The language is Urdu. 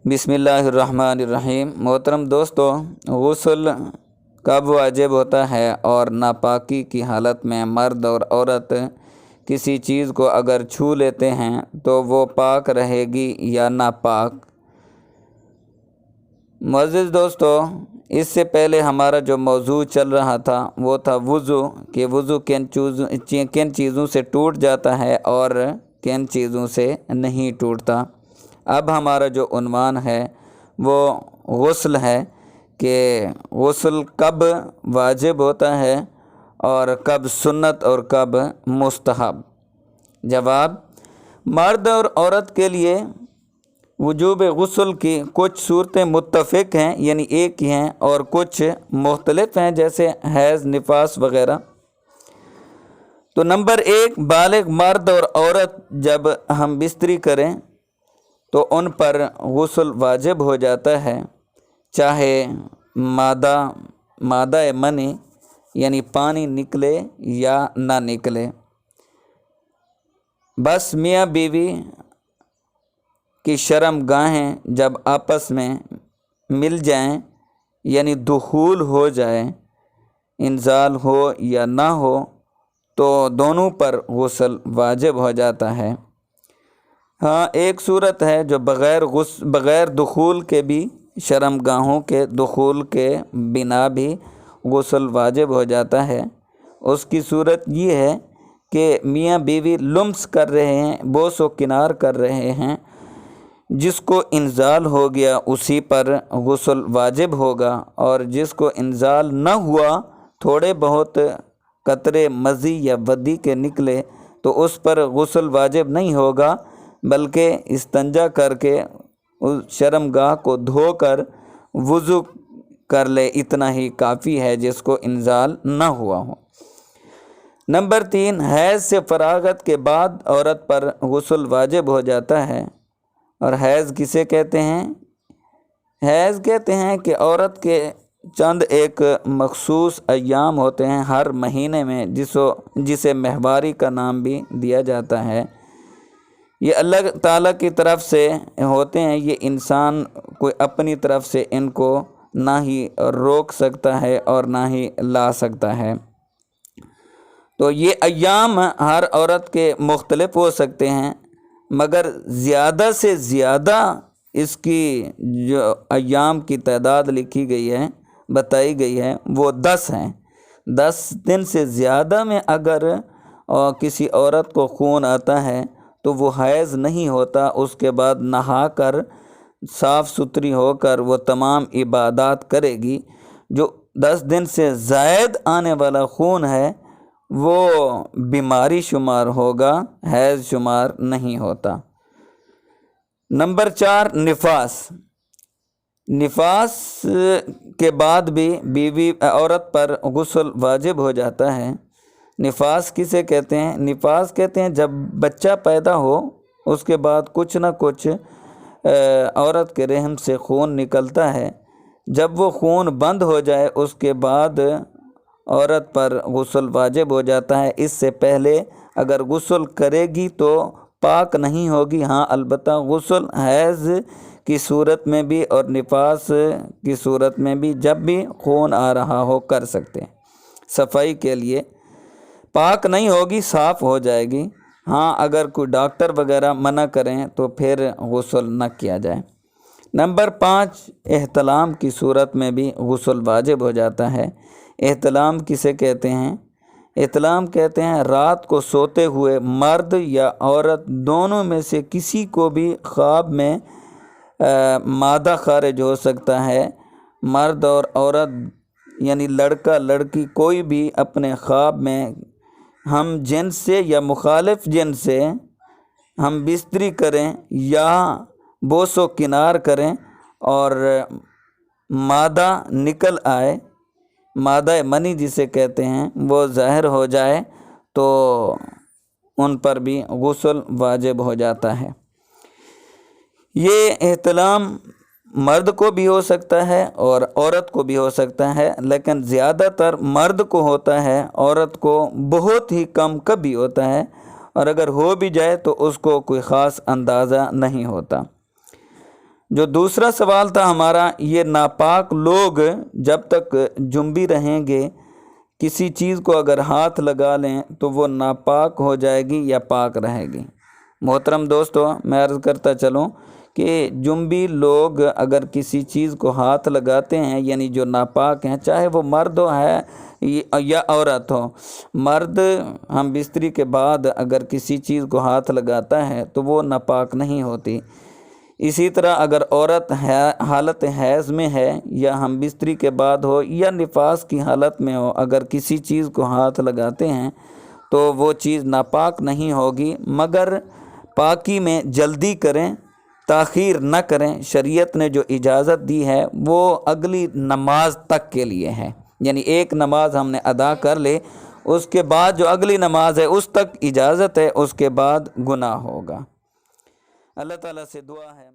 بسم اللہ الرحمن الرحیم۔ محترم دوستو، غسل کب واجب ہوتا ہے اور ناپاکی کی حالت میں مرد اور عورت کسی چیز کو اگر چھو لیتے ہیں تو وہ پاک رہے گی یا ناپاک؟ معزز دوستو، اس سے پہلے ہمارا جو موضوع چل رہا تھا وہ تھا وضو، کہ وضو کن چیزوں سے ٹوٹ جاتا ہے اور کن چیزوں سے نہیں ٹوٹتا۔ اب ہمارا جو عنوان ہے وہ غسل ہے، کہ غسل کب واجب ہوتا ہے اور کب سنت اور کب مستحب۔ جواب: مرد اور عورت کے لیے وجوب غسل کی کچھ صورتیں متفق ہیں، یعنی ایک ہی ہیں، اور کچھ مختلف ہیں، جیسے حیض، نفاس وغیرہ۔ تو نمبر 1، بالغ مرد اور عورت جب ہم بستری کریں تو ان پر غسل واجب ہو جاتا ہے، چاہے مادہ منی یعنی پانی نکلے یا نہ نکلے۔ بس میاں بیوی کی شرم گاہیں جب آپس میں مل جائیں، یعنی دخول ہو جائے، انزال ہو یا نہ ہو، تو دونوں پر غسل واجب ہو جاتا ہے۔ ہاں، ایک صورت ہے جو بغیر دخول کے بھی، شرم گاہوں کے دخول کے بنا بھی غسل واجب ہو جاتا ہے۔ اس کی صورت یہ ہے کہ میاں بیوی لمس کر رہے ہیں، بوس و کنار کر رہے ہیں، جس کو انزال ہو گیا اسی پر غسل واجب ہوگا، اور جس کو انزال نہ ہوا، تھوڑے بہت قطرے مزی یا ودی کے نکلے، تو اس پر غسل واجب نہیں ہوگا، بلکہ استنجا کر کے اس شرم گاہ کو دھو کر وضو کر لے، اتنا ہی کافی ہے جس کو انزال نہ ہوا ہو۔ نمبر 3، حیض سے فراغت کے بعد عورت پر غسل واجب ہو جاتا ہے۔ اور حیض کسے کہتے ہیں؟ حیض کہتے ہیں کہ عورت کے چند ایک مخصوص ایام ہوتے ہیں ہر مہینے میں، جسے ماہواری کا نام بھی دیا جاتا ہے۔ یہ اللہ تعالیٰ کی طرف سے ہوتے ہیں، یہ انسان کوئی اپنی طرف سے ان کو نہ ہی روک سکتا ہے اور نہ ہی لا سکتا ہے۔ تو یہ ایام ہر عورت کے مختلف ہو سکتے ہیں، مگر زیادہ سے زیادہ اس کی جو ایام کی تعداد لکھی گئی ہے، بتائی گئی ہے، وہ 10 ہیں۔ 10 دن سے زیادہ میں اگر کسی عورت کو خون آتا ہے تو وہ حیض نہیں ہوتا، اس کے بعد نہا کر صاف ستھری ہو کر وہ تمام عبادات کرے گی۔ جو 10 دن سے زائد آنے والا خون ہے وہ بیماری شمار ہوگا، حیض شمار نہیں ہوتا۔ نمبر 4، نفاس کے بعد بھی عورت پر غسل واجب ہو جاتا ہے۔ نفاس کسے کہتے ہیں؟ نفاس کہتے ہیں جب بچہ پیدا ہو، اس کے بعد کچھ نہ کچھ عورت کے رحم سے خون نکلتا ہے۔ جب وہ خون بند ہو جائے اس کے بعد عورت پر غسل واجب ہو جاتا ہے۔ اس سے پہلے اگر غسل کرے گی تو پاک نہیں ہوگی۔ ہاں، البتہ غسل حیض کی صورت میں بھی اور نفاس کی صورت میں بھی، جب بھی خون آ رہا ہو، کر سکتے ہیں صفائی کے لیے۔ پاک نہیں ہوگی، صاف ہو جائے گی۔ ہاں، اگر کوئی ڈاکٹر وغیرہ منع کریں تو پھر غسل نہ کیا جائے۔ نمبر 5، احتلام کی صورت میں بھی غسل واجب ہو جاتا ہے۔ احتلام کسے کہتے ہیں؟ احتلام کہتے ہیں رات کو سوتے ہوئے مرد یا عورت دونوں میں سے کسی کو بھی خواب میں مادہ خارج ہو سکتا ہے۔ مرد اور عورت یعنی لڑکا لڑکی کوئی بھی اپنے خواب میں ہم جنس سے یا مخالف جنس سے ہم بستری کریں یا بوس و کنار کریں اور مادہ نکل آئے، مادہ منی جسے کہتے ہیں، وہ ظاہر ہو جائے تو ان پر بھی غسل واجب ہو جاتا ہے۔ یہ احتلام مرد کو بھی ہو سکتا ہے اور عورت کو بھی ہو سکتا ہے، لیکن زیادہ تر مرد کو ہوتا ہے، عورت کو بہت ہی کم کبھی ہوتا ہے، اور اگر ہو بھی جائے تو اس کو کوئی خاص اندازہ نہیں ہوتا۔ جو دوسرا سوال تھا ہمارا، یہ ناپاک لوگ جب تک جنبی رہیں گے کسی چیز کو اگر ہاتھ لگا لیں تو وہ ناپاک ہو جائے گی یا پاک رہے گی؟ محترم دوستو، میں عرض کرتا چلوں کہ جنبی لوگ اگر کسی چیز کو ہاتھ لگاتے ہیں، یعنی جو ناپاک ہیں، چاہے وہ مرد ہو ہے یا عورت ہو، مرد ہم بستری کے بعد اگر کسی چیز کو ہاتھ لگاتا ہے تو وہ ناپاک نہیں ہوتی۔ اسی طرح اگر عورت حالت حیض میں ہے یا ہم بستری کے بعد ہو یا نفاس کی حالت میں ہو، اگر کسی چیز کو ہاتھ لگاتے ہیں تو وہ چیز ناپاک نہیں ہوگی، مگر پاکی میں جلدی کریں، تاخیر نہ کریں۔ شریعت نے جو اجازت دی ہے وہ اگلی نماز تک کے لیے ہے، یعنی ایک نماز ہم نے ادا کر لے، اس کے بعد جو اگلی نماز ہے اس تک اجازت ہے، اس کے بعد گناہ ہوگا۔ اللہ تعالیٰ سے دعا ہے